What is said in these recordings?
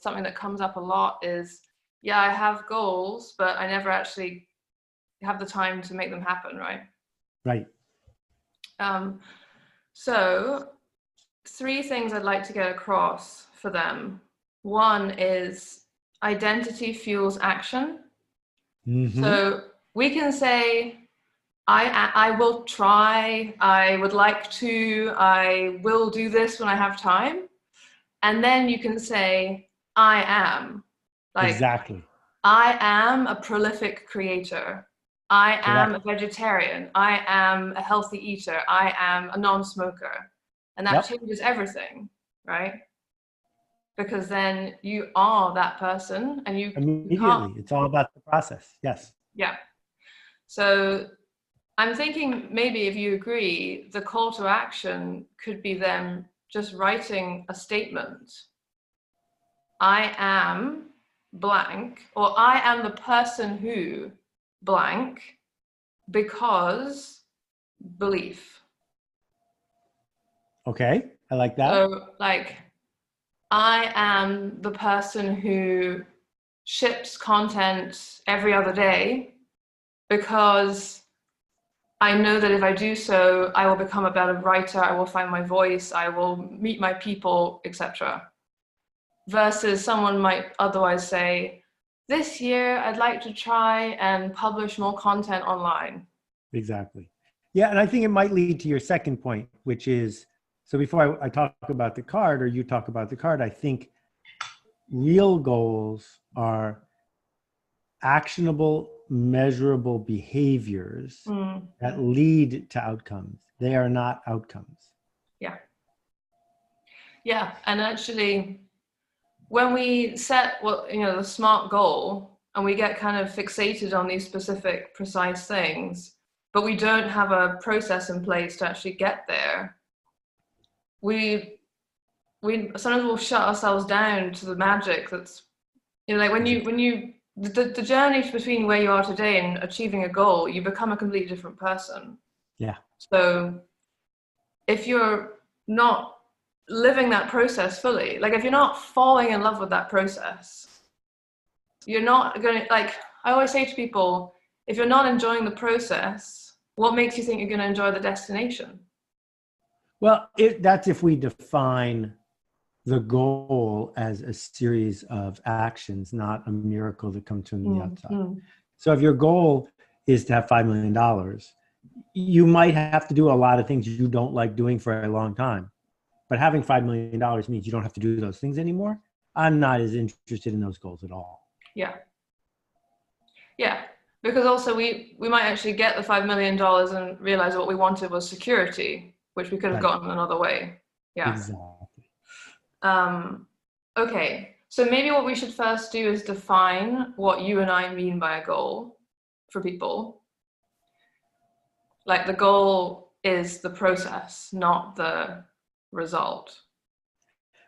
something that comes up a lot is, yeah, I have goals, but I never actually have the time to make them happen, right? Right. So 3 things I'd like to get across for them. One is identity fuels action. Mm-hmm. So we can say, I will try, I would like to, I will do this when I have time. And then you can say, I am. Like, Exactly. I am a prolific creator. I am a vegetarian. I am a healthy eater. I am a non-smoker. And that changes everything, right? Because then you are that person and you immediately. It's all about the process. Yes. Yeah. So I'm thinking maybe if you agree, the call to action could be them just writing a statement. I am blank, or I am the person who blank because belief. Okay, I like that. So like, I am the person who ships content every other day because I know that if I do so, I will become a better writer, I will find my voice, I will meet my people, etc. Versus someone might otherwise say, this year I'd like to try and publish more content online. Exactly. Yeah, and I think it might lead to your second point, which is, so before I talk about the card or you talk about the card, I think real goals are actionable, measurable behaviors that lead to outcomes. They are not outcomes. Yeah. Yeah, and actually, when we set the SMART goal and we get kind of fixated on these specific, precise things, but we don't have a process in place to actually get there, we sometimes we'll shut ourselves down to the magic that's, like the journey between where you are today and achieving a goal, you become a completely different person. Yeah. So if you're not living that process fully, like if you're not falling in love with that process, you're not going to, like I always say to people, if you're not enjoying the process, what makes you think you're going to enjoy the destination? Well, that's if we define the goal as a series of actions, not a miracle that comes from the outside. So if your goal is to have $5 million, you might have to do a lot of things you don't like doing for a long time. But having $5 million means you don't have to do those things anymore. I'm not as interested in those goals at all. Yeah. Yeah. Because also we might actually get the $5 million and realize what we wanted was security, which we could have gotten another way. Yeah. Exactly. Okay. So maybe what we should first do is define what you and I mean by a goal for people. Like the goal is the process, not the result.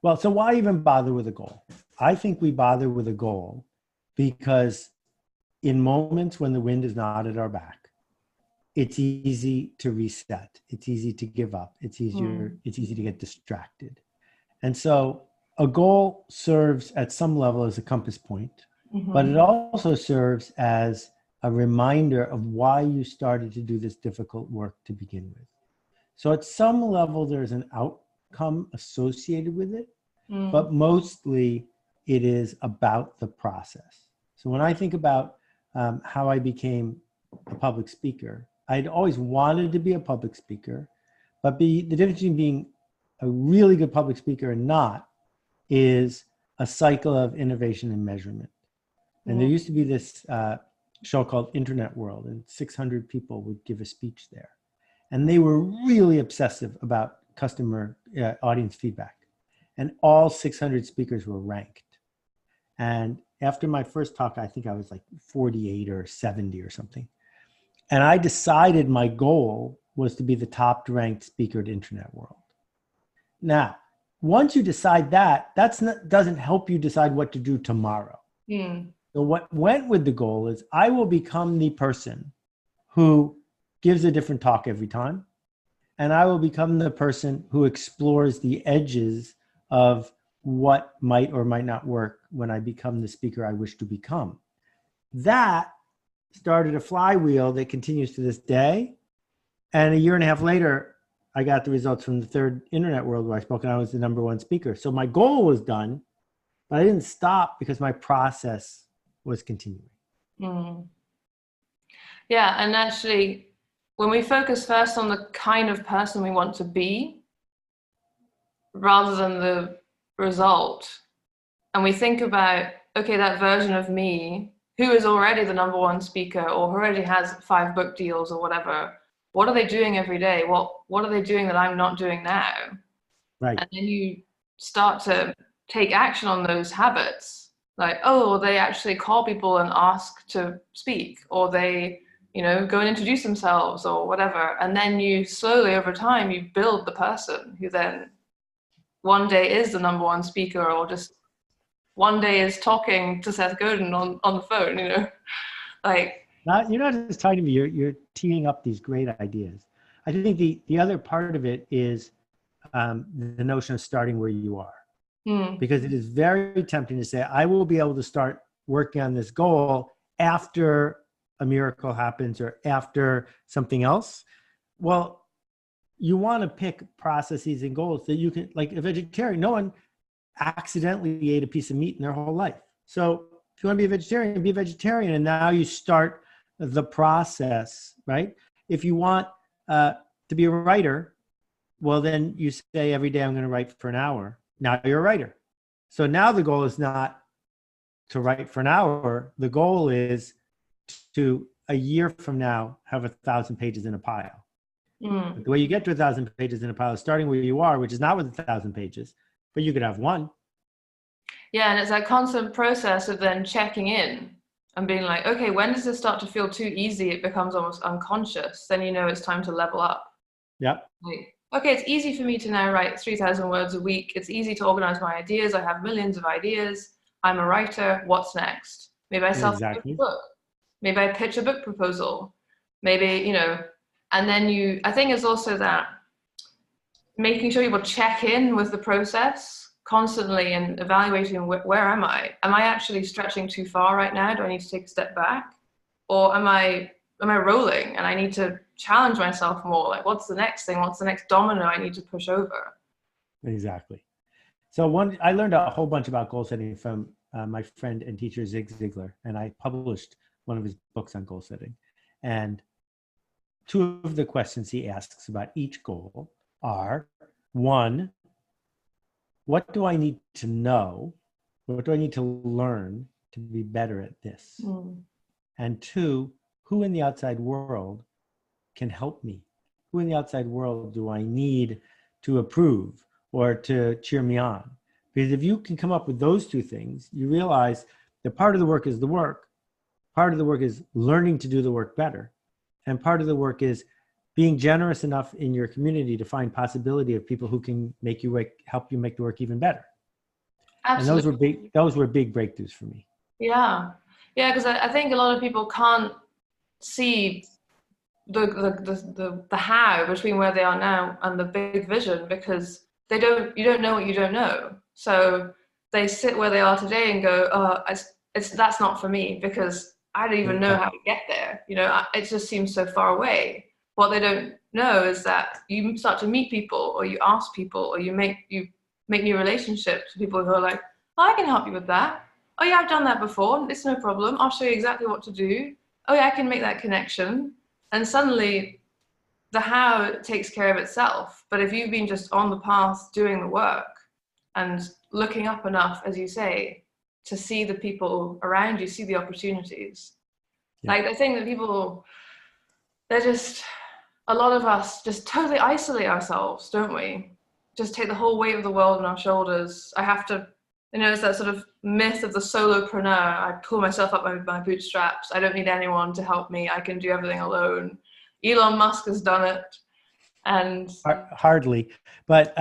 Well, so why even bother with a goal? I think we bother with a goal because in moments when the wind is not at our back, it's easy to reset. It's easy to give up. It's easy to get distracted. And so a goal serves at some level as a compass point, but it also serves as a reminder of why you started to do this difficult work to begin with. So at some level, there's an outcome associated with it, but mostly it is about the process. So when I think about how I became a public speaker, I'd always wanted to be a public speaker, but the difference between being a really good public speaker and not is a cycle of innovation and measurement. And there used to be this show called Internet World, and 600 people would give a speech there. And they were really obsessive about customer audience feedback. And all 600 speakers were ranked. And after my first talk, I think I was like 48 or 70 or something. And I decided my goal was to be the top ranked speaker at Internet World. Now, once you decide that, doesn't help you decide what to do tomorrow. So what went with the goal is I will become the person who gives a different talk every time. And I will become the person who explores the edges of what might or might not work when I become the speaker I wish to become. That started a flywheel that continues to this day. And a year and a half later, I got the results from the third internet world where I spoke, and I was the #1 speaker. So my goal was done, but I didn't stop because my process was continuing. Mm. Yeah, and actually, when we focus first on the kind of person we want to be, rather than the result, and we think about, okay, that version of me who is already the #1 speaker or who already has 5 book deals or whatever, what are they doing every day? What are they doing that I'm not doing now? Right. And then you start to take action on those habits. Like, oh, they actually call people and ask to speak, or they, go and introduce themselves or whatever. And then you slowly over time, you build the person who then one day is the #1 speaker, or just one day is talking to Seth Godin on the phone, like. You're not just talking to me, you're teeing up these great ideas. I think the other part of it is the notion of starting where you are. Because it is very tempting to say, I will be able to start working on this goal after a miracle happens or after something else. Well, you want to pick processes and goals that you can, like a vegetarian, no one accidentally ate a piece of meat in their whole life. So if you want to be a vegetarian, be a vegetarian. And now you start the process, right? If you want to be a writer, well, then you say every day I'm going to write for an hour. Now you're a writer. So now the goal is not to write for an hour. The goal is to, a year from now, have 1,000 pages in a pile. But the way you get to 1,000 pages in a pile is starting where you are, which is not with 1,000 pages, but you could have one. Yeah, and it's that constant process of then checking in and being like, okay, when does this start to feel too easy? It becomes almost unconscious. Then it's time to level up. Yep. Like, okay, it's easy for me to now write 3,000 words a week. It's easy to organize my ideas. I have millions of ideas. I'm a writer. What's next? Maybe I self-publish a book. Maybe I pitch a book proposal. Maybe, and then I think it's also that making sure people check in with the process constantly and evaluating where am I? Am I actually stretching too far right now? Do I need to take a step back? Or am I rolling and I need to challenge myself more? Like, what's the next thing? What's the next domino I need to push over? Exactly. So I learned a whole bunch about goal setting from my friend and teacher, Zig Ziglar, and I published one of his books on goal setting. And 2 of the questions he asks about each goal are, 1, what do I need to know? What do I need to learn to be better at this? And 2, who in the outside world can help me? Who in the outside world do I need to approve or to cheer me on? Because if you can come up with those 2 things, you realize that part of the work is the work. Part of the work is learning to do the work better. And part of the work is being generous enough in your community to find possibility of people who can help you make the work even better. Absolutely. And those were big breakthroughs for me. Yeah. Yeah, because I think a lot of people can't see the how between where they are now and the big vision, because you don't know what you don't know. So they sit where they are today and go, oh, that's not for me, because I don't even know how to get there. It just seems so far away. What they don't know is that you start to meet people, or you ask people, or you make new relationships with people who are like, oh, I can help you with that. Oh yeah, I've done that before. It's no problem. I'll show you exactly what to do. Oh yeah, I can make that connection. And suddenly the how takes care of itself. But if you've been just on the path doing the work and looking up enough, as you say, to see the people around you, see the opportunities. Yeah. Like, I think that people, a lot of us just totally isolate ourselves, don't we? Just take the whole weight of the world on our shoulders. I have to, it's that sort of myth of the solopreneur. I pull myself up by my bootstraps. I don't need anyone to help me. I can do everything alone. Elon Musk has done it. And hardly. But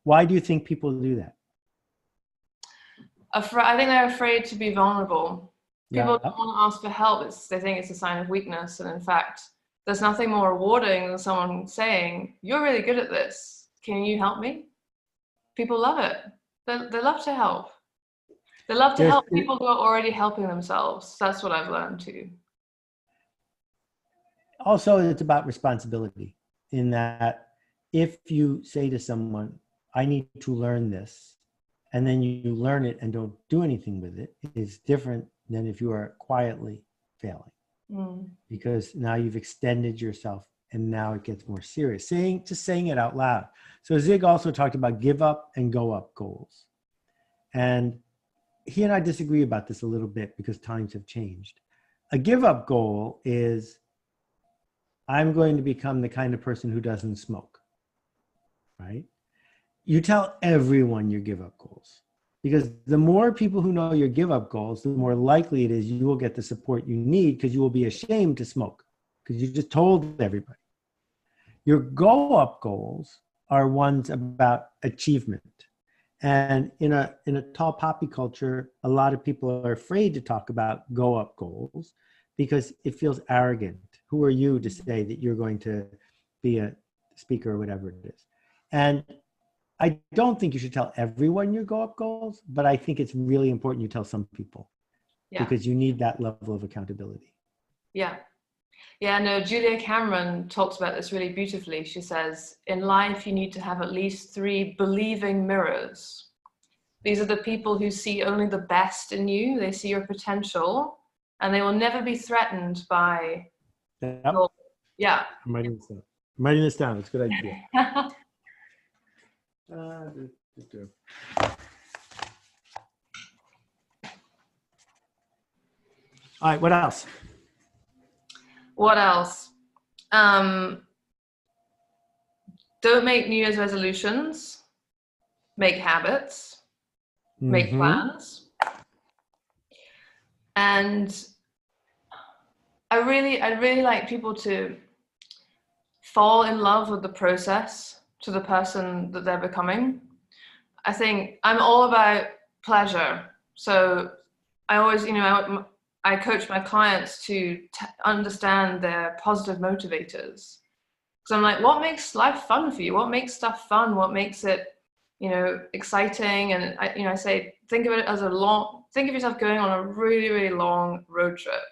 why do you think people do that? I think they're afraid to be vulnerable. People don't want to ask for help. They think it's a sign of weakness. And in fact, there's nothing more rewarding than someone saying, you're really good at this. Can you help me? People love it. They love to help. They love to help people who are already helping themselves. That's what I've learned too. Also, it's about responsibility in that if you say to someone, I need to learn this, and then you learn it and don't do anything with it, is different than if you are quietly failing. Because now you've extended yourself and now it gets more serious. Just saying it out loud. So Zig also talked about give up and go up goals. And he and I disagree about this a little bit because times have changed. A give up goal is, I'm going to become the kind of person who doesn't smoke, right? You tell everyone your give up goals, because the more people who know your give up goals, the more likely it is you will get the support you need, because you will be ashamed to smoke because you just told everybody. Your go up goals are ones about achievement. And in a tall poppy culture, a lot of people are afraid to talk about go up goals because it feels arrogant. Who are you to say that you're going to be a speaker or whatever it is? And I don't think you should tell everyone your go up goals, but I think it's really important you tell some people, because you need that level of accountability. Yeah. Yeah, no, Julia Cameron talks about this really beautifully. She says, in life, you need to have at least 3 believing mirrors. These are the people who see only the best in you. They see your potential, and they will never be threatened by your, I'm writing this down. It's a good idea. All right, what else? What else? Don't make New Year's resolutions. Make habits. Make plans. And I really like people to fall in love with the process to the person that they're becoming. I think I'm all about pleasure. So I always, I coach my clients to understand their positive motivators. So I'm like, what makes life fun for you? What makes stuff fun? What makes it, exciting? And I say, think of it as think of yourself going on a really, really long road trip.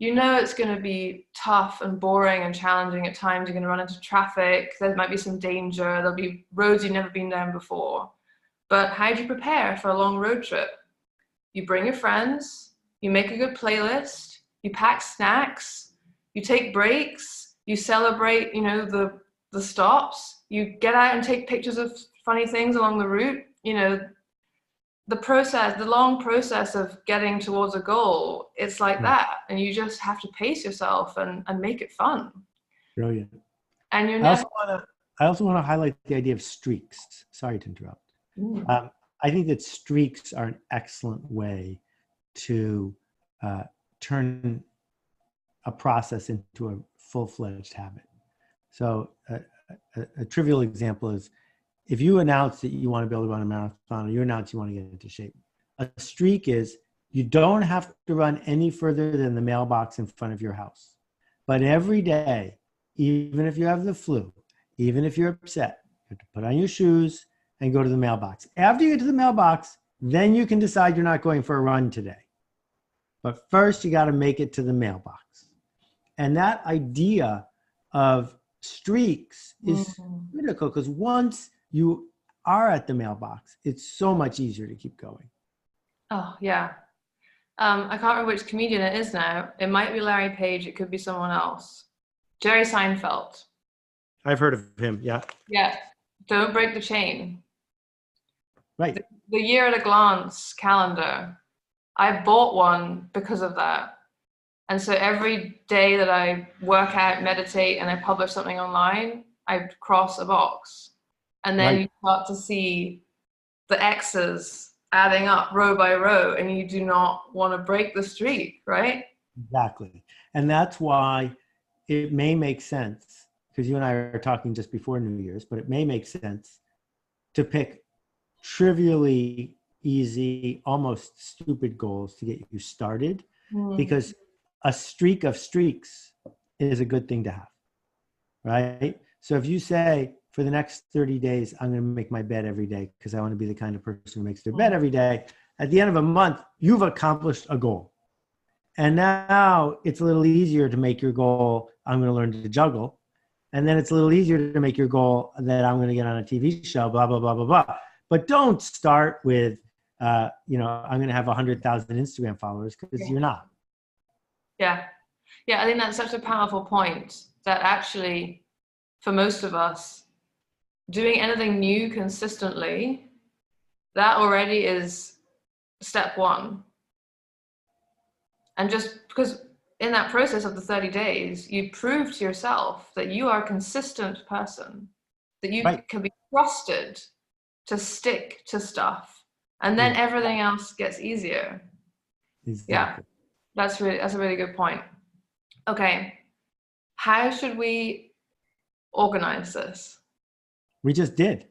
It's going to be tough and boring and challenging at times. You're going to run into traffic. There might be some danger. There'll be roads you've never been down before. But how do you prepare for a long road trip? You bring your friends, you make a good playlist, you pack snacks, you take breaks, you celebrate, the stops, you get out and take pictures of funny things along the route. The long process of getting towards a goal, it's like that. And you just have to pace yourself and make it fun. Brilliant. And I also want to highlight the idea of streaks. Sorry to interrupt. I think that streaks are an excellent way to turn a process into a full-fledged habit. So a trivial example is, if you announce that you want to be able to run a marathon, or you announce you want to get into shape, a streak is you don't have to run any further than the mailbox in front of your house. But every day, even if you have the flu, even if you're upset, you have to put on your shoes and go to the mailbox. After you get to the mailbox, then you can decide you're not going for a run today. But first, you got to make it to the mailbox. And that idea of streaks is critical, because once you are at the mailbox, it's so much easier to keep going. Oh, yeah. I can't remember which comedian it is now. It might be Larry Page. It could be someone else. Jerry Seinfeld. I've heard of him, yeah. Yeah. Don't break the chain. Right. The year at a glance calendar. I bought one because of that. And so every day that I work out, meditate, and I publish something online, I cross a box. And then you start to see the X's adding up row by row, and you do not want to break the streak, right? Exactly. And that's why it may make sense, because you and I are talking just before New Year's, but it may make sense to pick trivially easy, almost stupid goals to get you started, because a streak of streaks is a good thing to have, right? So if you say, for the next 30 days, I'm going to make my bed every day because I want to be the kind of person who makes their bed every day, at the end of a month, you've accomplished a goal. And now it's a little easier to make your goal, I'm going to learn to juggle. And then it's a little easier to make your goal that I'm going to get on a TV show, blah, blah, blah, blah, blah. But don't start with, I'm going to have 100,000 Instagram followers, because you're not. Yeah. Yeah, I think that's such a powerful point, that actually, for most of us, doing anything new consistently, that already is step one. And just because in that process of the 30 days, you prove to yourself that you are a consistent person, that you can be trusted to stick to stuff, and then everything else gets easier. Exactly. Yeah, that's a really good point. Okay, how should we organize this? We just did.